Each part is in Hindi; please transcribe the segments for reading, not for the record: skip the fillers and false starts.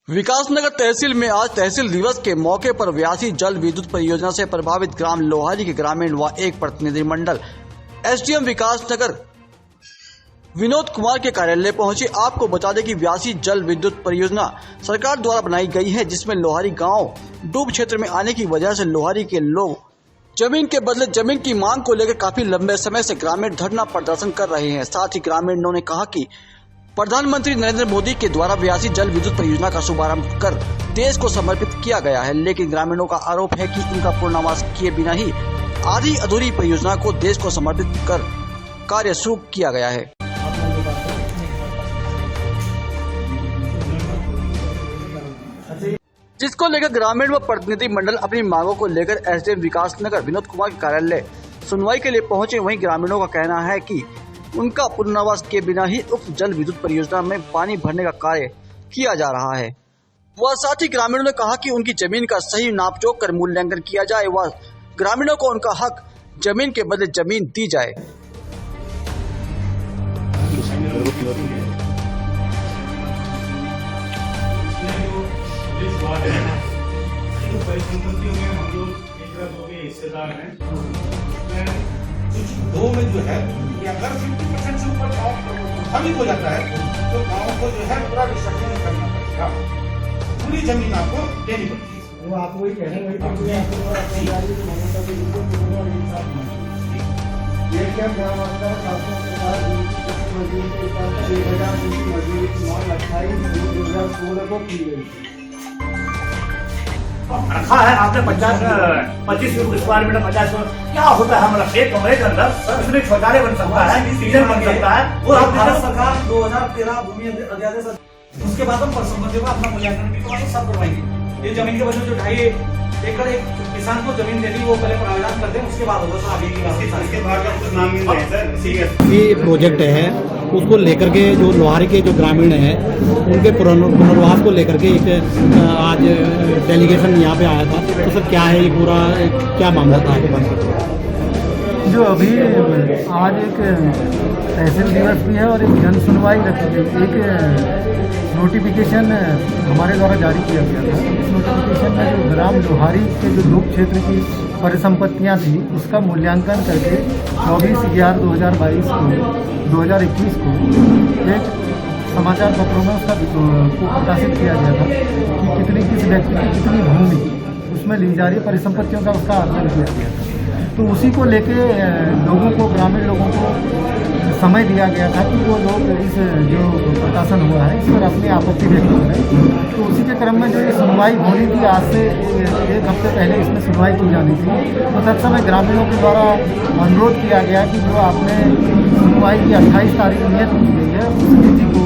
विकासनगर तहसील में आज तहसील दिवस के मौके पर व्यासी जल विद्युत परियोजना से प्रभावित ग्राम लोहारी के ग्रामीण व एक प्रतिनिधिमंडल एसडीएम विकासनगर विनोद कुमार के कार्यालय पहुंचे। आपको बता दें कि व्यासी जल विद्युत परियोजना सरकार द्वारा बनाई गई है, जिसमें लोहारी गांव डूब क्षेत्र में आने की वजह से लोहारी के लोग जमीन के बदले जमीन की मांग को लेकर काफी लंबे समय से ग्रामीण धरना प्रदर्शन कर रहे हैं। साथ ही ग्रामीणों ने कहा कि प्रधानमंत्री नरेंद्र मोदी के द्वारा व्यासी जल विद्युत परियोजना का शुभारंभ कर देश को समर्पित किया गया है, लेकिन ग्रामीणों का आरोप है कि इनका पूर्णावास किए बिना ही आधी अधूरी परियोजना को देश को समर्पित कर कार्य शुरू किया गया है। जिसको लेकर ग्रामीण व प्रतिनिधि मंडल अपनी मांगों को लेकर एसडीएम विकासनगर विनोद कुमार के कार्यालय सुनवाई के लिए पहुंचे। वहीं ग्रामीणों का कहना है कि उनका पुनर्वास के बिना ही उक्त जल विद्युत परियोजना में पानी भरने का कार्य किया जा रहा है। वह साथ ही ग्रामीणों ने कहा कि उनकी जमीन का सही नापजोख कर मूल्यांकन किया जाए व ग्रामीणों को उनका हक जमीन के बदले जमीन दी जाए। हिस्सेदार हैं दो में जो है अगर 50% से ऊपर गाँव हो जाता है तो गाँव को जो है पूरा रिस्ट्रक्चर करना पड़ेगा, पूरी जमीन आपको देनी पड़ेगी। वो आप वही कह रहे हैं ये क्या ग्राम आपका शासकों के बाद मजदूरी के साथ 1000 की मजदूरी 28/2016 को की गई थी। रखा है आपने 25 स्क्वायर मीटर 50 क्या होता है हमारा एक कमरे के अंदर उसमें शौचालय बन सकता है, किचन बन सकता है। और भारत सरकार 2013 भूमि अध्यादेश उसके बाद हम परिसंपत्तियों का अपना मूल्यांकन भी सब करवाएंगे। ये जमीन के बदले जो 2.5 एकड़ एक किसान को जमीन देनी वो पहले प्रावधान कर दें, उसके बाद होगा। तो आगे की बात ये प्रोजेक्ट है उसको लेकर के जो लोहारी के जो ग्रामीण हैं उनके पुनर्वास को लेकर के एक आज डेलीगेशन यहाँ पे आया था। तो सर क्या है ये पूरा क्या मामला था आपके पास? जो अभी आज एक तहसील दिवस भी है और एक जन सुनवाई रखी गई। एक नोटिफिकेशन हमारे द्वारा जारी किया गया था। इस नोटिफिकेशन में जो ग्राम लोहारी के जो डूब क्षेत्र की परिसंपत्तियां थी उसका मूल्यांकन करके 24/11/2022 को 2021 को एक समाचार पत्रों में उसका को प्रकाशित किया गया था कि कितनी किस व्यक्ति की कितनी भूमि उसमें ली जा रही है, परिसंपत्तियों का उसका आकलन किया गया था। तो उसी को लेके लोगों को, ग्रामीण लोगों को समय दिया गया था कि वो लोग इस जो प्रकाशन हुआ है इस पर अपनी आपत्ति व्यक्त करें। तो उसी के क्रम में जो ये सुनवाई होनी थी, आज से एक हफ्ते पहले इसमें सुनवाई की जानी थी। तो तत्समय ग्रामीणों के द्वारा अनुरोध किया गया कि जो आपने सुनवाई की 28 तारीख नियत की गई है उस तिथि को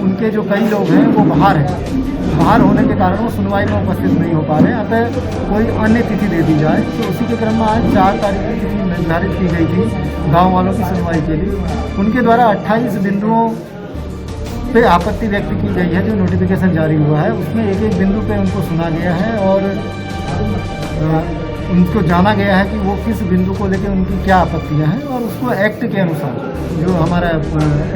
उनके जो कई लोग हैं वो बाहर होने के कारण वो सुनवाई में उपस्थित नहीं हो पा रहे हैं, अतः कोई अन्य तिथि दे दी जाए। तो उसी के क्रम में आज 4 तारीख की तिथि निर्धारित की गई थी गांव वालों की सुनवाई के लिए। उनके द्वारा 28 बिंदुओं पे आपत्ति व्यक्त की गई है। जो नोटिफिकेशन जारी हुआ है उसमें एक बिंदु पे उनको सुना गया है और उनको जाना गया है कि वो किस बिंदु को लेकर उनकी क्या आपत्तियां हैं और उसको एक्ट के अनुसार जो हमारा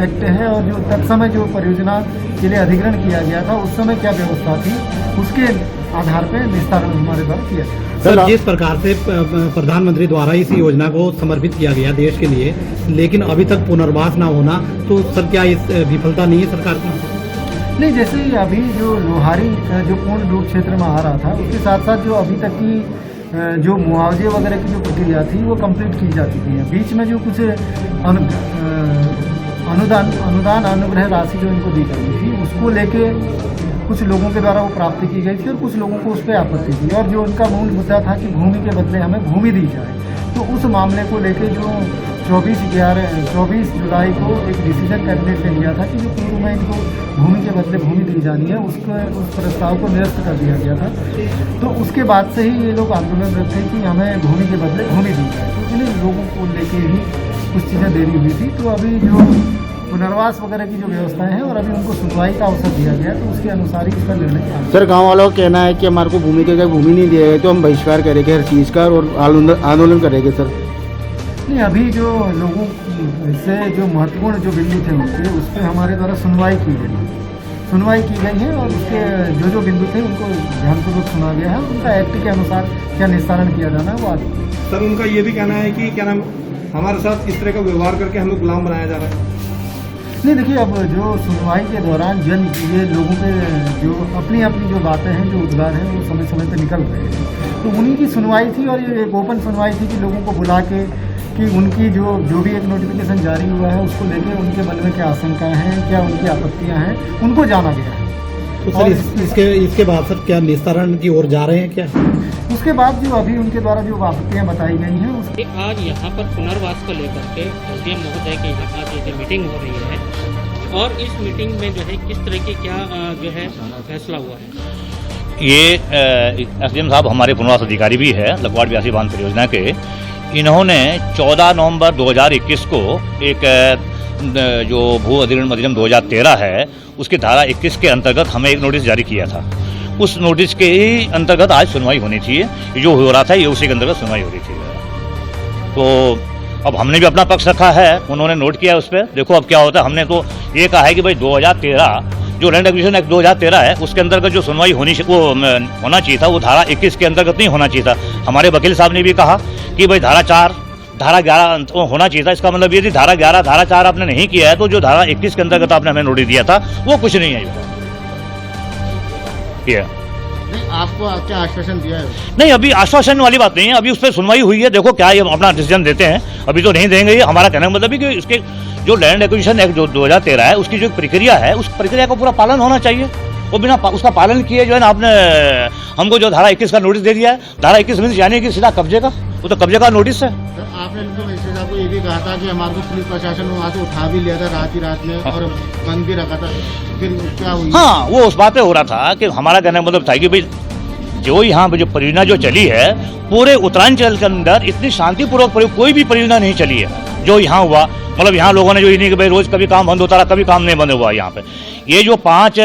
एक्ट है और जो तत्समय जो परियोजना के लिए अधिग्रहण किया गया था उस समय क्या व्यवस्था थी उसके आधार पर निस्तारण हमारे द्वारा किया गया। सर जिस प्रकार से प्रधानमंत्री द्वारा इस योजना को समर्पित किया गया देश के लिए, लेकिन अभी तक पुनर्वास ना होना, तो सर क्या इस विफलता नहीं है सरकार की? नहीं, जैसे अभी जो लोहारी जो पूर्ण डूब क्षेत्र में आ रहा था उसके साथ साथ जो अभी तक की जो मुआवजे वगैरह की जो प्रक्रिया थी वो कंप्लीट की जा चुकी है। बीच में जो कुछ अनुदान अनुग्रह राशि जो इनको दी गई थी उसको लेके कुछ लोगों के द्वारा वो प्राप्ति की गई थी और कुछ लोगों को उस पर आपत्ति थी। और जो उनका मूल मुद्दा था कि भूमि के बदले हमें भूमि दी जाए, तो उस मामले को लेके जो 24 जुलाई को एक डिसीजन कैबिनेट ने लिया था कि जो पूर्व में इनको भूमि के बदले भूमि दी जानी है उस प्रस्ताव को निरस्त कर दिया गया था। तो उसके बाद से ही ये लोग आंदोलनरत थे कि हमें भूमि के बदले भूमि दी जाए। तो इन्हीं लोगों को लेके ही कुछ चीज़ें देरी हुई थी। तो अभी जो पुनर्वास वगैरह की जो व्यवस्थाएं हैं और अभी उनको सुनवाई का अवसर दिया गया तो उसके अनुसार ही इसका निर्णय किया। सर गांव वालों का कहना है कि हमारे को भूमि नहीं दिया गया तो हम बहिष्कार करेंगे हर चीज़ का और आंदोलन करेंगे। सर नहीं, अभी जो लोगों से जो महत्वपूर्ण जो बिंदु थे उस पर हमारे द्वारा सुनवाई की गई। सुनवाई की गई है और उसके जो बिंदु थे उनको ध्यानपूर्वक सुना गया है। उनका एक्ट के अनुसार क्या निस्तारण किया जाना है वो आगे। सर उनका ये भी कहना है कि क्या नाम हमारे साथ इस तरह का व्यवहार करके हमें गुलाम बनाया जा रहा है। नहीं देखिए, अब जो सुनवाई के दौरान ये लोगों के जो अपनी अपनी जो बातें हैं, जो उद्गार हैं, वो समय समय पर निकल रहे हैं। तो उन्हीं की सुनवाई थी और ये एक ओपन सुनवाई थी कि लोगों को बुला के कि उनकी जो भी एक नोटिफिकेशन जारी हुआ है उसको लेके उनके मन में क्या आशंकाएं हैं, क्या उनकी आपत्तियां हैं, उनको जाना गया है। तो सर इसके बाद सर क्या निस्तारण की ओर जा रहे हैं क्या? उसके बाद जो अभी उनके द्वारा जो आपत्तियां बताई गई हैं उसके आज यहाँ पर पुनर्वास को लेकर के एसडीएम महोदय के यहाँ आज ये मीटिंग हो रही है और इस मीटिंग में जो है किस तरह की क्या जो है फैसला हुआ है? ये एसडीएम साहब हमारे पुनर्वास अधिकारी भी है लखवाड़ ब्यासी बांध परियोजना के। इन्होंने 14 नवंबर 2021 को एक जो भू अधिग्रहण अधिनियम 2013 है उसकी धारा 21 के अंतर्गत हमें एक नोटिस जारी किया था। उस नोटिस के ही अंतर्गत आज सुनवाई होनी चाहिए। जो हो रहा था ये उसी के अंतर्गत सुनवाई हो रही थी। तो अब हमने भी अपना पक्ष रखा है, उन्होंने नोट किया उस पर। देखो अब क्या होता है। हमने तो ये कहा है कि भाई 2013 जो लैंड एक्विजिशन एक्ट 2013 है उसके अंतर्गत जो सुनवाई होना चाहिए था वो धारा 21 के अंतर्गत नहीं होना चाहिए था। हमारे वकील साहब ने भी कहा कि भाई धारा 4 धारा 11 होना चाहिए था। इसका मतलब ये थी धारा 11 धारा 4 आपने नहीं किया है तो जो धारा 21 के अंतर्गत आपने हमें नोटिस दिया था वो कुछ नहीं है। नहीं, आपको क्या आश्वासन दिया है? नहीं, अभी आश्वासन वाली बात नहीं है। अभी उस पर सुनवाई हुई है। देखो क्या ये अपना डिसीजन देते हैं। अभी तो नहीं देंगे। ये हमारा कहने का मतलब है कि इसके जो लैंड एक्विजिशन एक्ट जो 2013 है उसकी जो प्रक्रिया है उस प्रक्रिया का पूरा पालन होना चाहिए। वो बिना उसका पालन किए जो है ना आपने हमको जो धारा 21 का नोटिस दे दिया है। धारा 21 मीन्स यानी कि सीधा कब्जे का, वो तो कब्जे का नोटिस है। आपने उनको मजिस्ट्रेट साहब को ये भी कहा था कि हमारे को पुलिस प्रशासन वहाँ से उठा भी लिया था रात में और बंद भी रखा था, फिर क्या हुई? हाँ, वो उस बात पे हो रहा था कि हमारा कहने का मतलब था कि भाई जो यहाँ जो परियोजना जो चली है पूरे उत्तरांचल के अंदर इतनी शांतिपूर्वक कोई भी परियोजना नहीं चली है जो यहाँ हुआ। मतलब यहाँ लोगों ने जो नहीं कि भाई रोज कभी काम बंद होता रहा, कभी काम नहीं बंद हुआ यहाँ पे। ये जो 5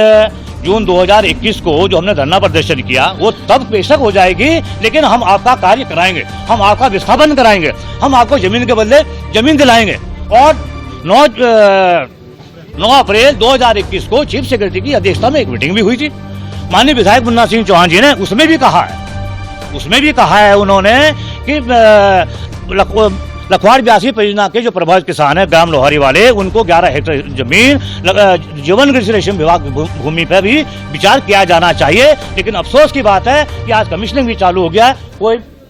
जून 2021 को जो हमने धरना प्रदर्शन किया वो तब बेशक हो जाएगी, लेकिन हम आपका कार्य कराएंगे, हम आपका विस्थापन कराएंगे, हम आपको जमीन के बदले जमीन दिलाएंगे। और 9 अप्रैल 2021 को चीफ सेक्रेटरी की अध्यक्षता में एक मीटिंग भी हुई थी। माननीय विधायक मुन्ना सिंह चौहान जी ने उसमें भी कहा है उन्होंने कि लखवाड़ ब्यासी परियोजना के जो प्रभावित किसान है ग्राम लोहारी वाले उनको 11 हेक्टेयर जमीन जीवन कृषि रेशम विभाग भूमि पर भी विचार किया जाना चाहिए। लेकिन अफसोस की बात है कि आज कमीशनिंग भी चालू हो गया है, कोई